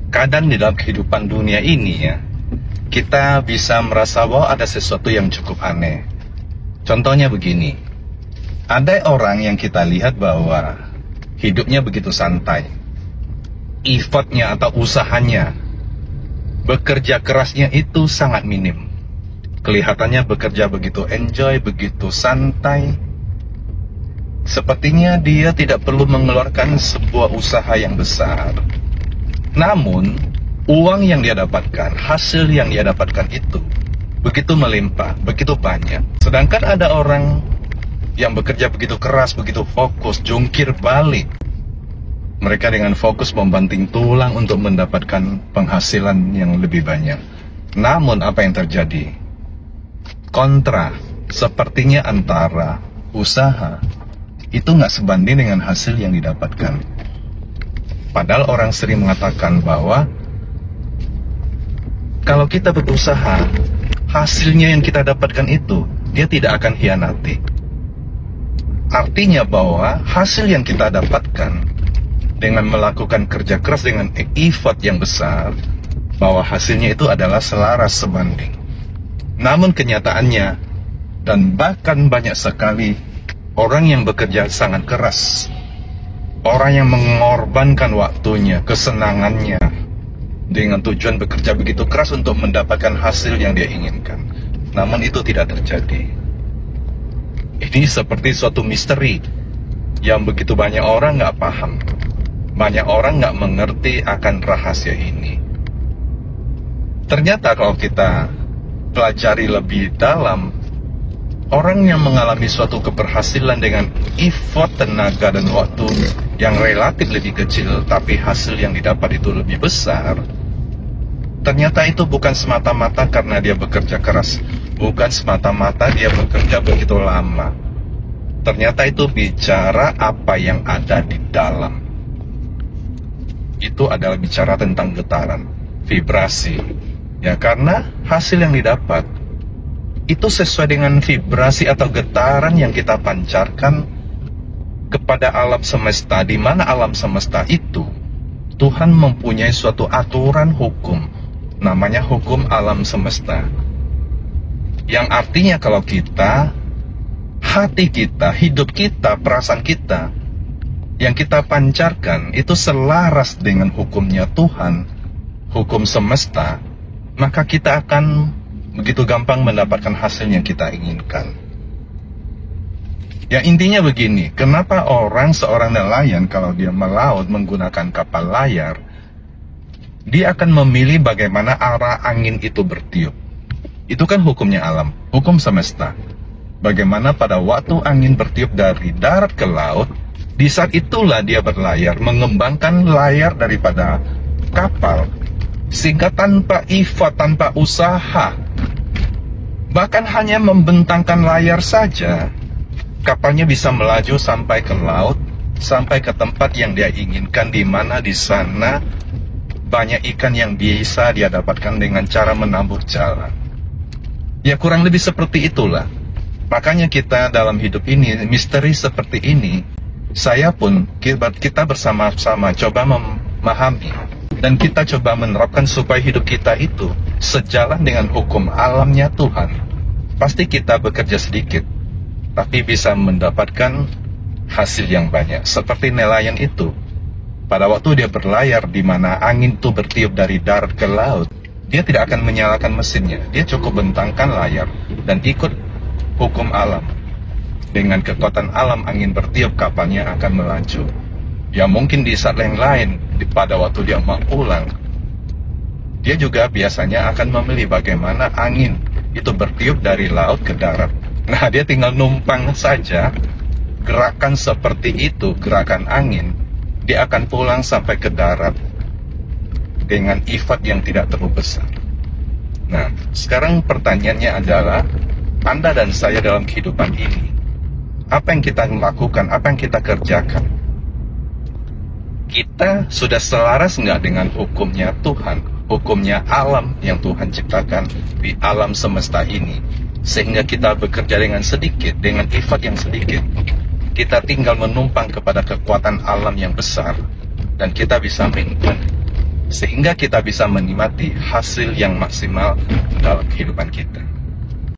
Kadang di dalam kehidupan dunia ini ya, kita bisa merasa bahwa ada sesuatu yang cukup aneh. Contohnya begini, ada orang yang kita lihat bahwa hidupnya begitu santai, effortnya atau usahanya, bekerja kerasnya itu sangat minim. Kelihatannya bekerja begitu enjoy, begitu santai. Sepertinya dia tidak perlu mengeluarkan sebuah usaha yang besar. Namun, uang yang dia dapatkan, hasil yang dia dapatkan itu begitu melimpah, begitu banyak. Sedangkan ada orang yang bekerja begitu keras, begitu fokus, jungkir balik. Mereka dengan fokus membanting tulang untuk mendapatkan penghasilan yang lebih banyak. Namun apa yang terjadi? Kontra, sepertinya antara usaha itu nggak sebanding dengan hasil yang didapatkan. Padahal orang sering mengatakan bahwa kalau kita berusaha, hasilnya yang kita dapatkan itu, dia tidak akan hianati. Artinya bahwa hasil yang kita dapatkan dengan melakukan kerja keras dengan effort yang besar, bahwa hasilnya itu adalah selaras sebanding. Namun kenyataannya, dan bahkan banyak sekali orang yang bekerja sangat keras, orang yang mengorbankan waktunya, kesenangannya, dengan tujuan bekerja begitu keras untuk mendapatkan hasil yang dia inginkan. Namun itu tidak terjadi. Ini seperti suatu misteri yang begitu banyak orang nggak paham. Banyak orang nggak mengerti akan rahasia ini. Ternyata kalau kita pelajari lebih dalam, orang yang mengalami suatu keberhasilan dengan effort, tenaga, dan waktu yang relatif lebih kecil, tapi hasil yang didapat itu lebih besar, ternyata itu bukan semata-mata karena dia bekerja keras, bukan semata-mata dia bekerja begitu lama. Ternyata itu bicara apa yang ada di dalam. Itu adalah bicara tentang getaran, vibrasi. Ya, karena hasil yang didapat itu sesuai dengan vibrasi atau getaran yang kita pancarkan kepada alam semesta, di mana alam semesta itu Tuhan mempunyai suatu aturan hukum, namanya hukum alam semesta. Yang artinya kalau kita, hati kita, hidup kita, perasaan kita, yang kita pancarkan itu selaras dengan hukumnya Tuhan, hukum semesta, maka kita akan begitu gampang mendapatkan hasil yang kita inginkan. Ya, intinya begini, kenapa seorang nelayan kalau dia melaut menggunakan kapal layar, dia akan memilih bagaimana arah angin itu bertiup. Itu kan hukumnya alam, hukum semesta. Bagaimana pada waktu angin bertiup dari darat ke laut, di saat itulah dia berlayar, mengembangkan layar daripada kapal, sehingga tanpa effort, tanpa usaha, bahkan hanya membentangkan layar saja, kapalnya bisa melaju sampai ke laut, sampai ke tempat yang dia inginkan, di mana di sana banyak ikan yang bisa dia dapatkan dengan cara menambur jalan. Ya, kurang lebih seperti itulah. Makanya kita dalam hidup ini, misteri seperti ini, saya pun, kita bersama-sama coba memahami, dan kita coba menerapkan supaya hidup kita itu sejalan dengan hukum alamnya Tuhan. Pasti kita bekerja sedikit, tapi bisa mendapatkan hasil yang banyak. Seperti nelayan itu, pada waktu dia berlayar di mana angin itu bertiup dari darat ke laut, dia tidak akan menyalakan mesinnya. Dia cukup bentangkan layar dan ikut hukum alam. Dengan kekuatan alam, angin bertiup, kapalnya akan melaju. Ya, mungkin di saat yang lain, pada waktu dia mau pulang, dia juga biasanya akan memilih bagaimana angin itu bertiup dari laut ke darat. Nah, dia tinggal numpang saja. Gerakan seperti itu, gerakan angin, dia akan pulang sampai ke darat dengan effort yang tidak terlalu besar. Nah, sekarang pertanyaannya adalah, Anda dan saya dalam kehidupan ini, apa yang kita lakukan, apa yang kita kerjakan? Kita sudah selaras nggak dengan hukumnya Tuhan, hukumnya alam yang Tuhan ciptakan di alam semesta ini, sehingga kita bekerja dengan sedikit, dengan effort yang sedikit, kita tinggal menumpang kepada kekuatan alam yang besar, dan kita bisa maintain sehingga kita bisa menikmati hasil yang maksimal dalam kehidupan kita.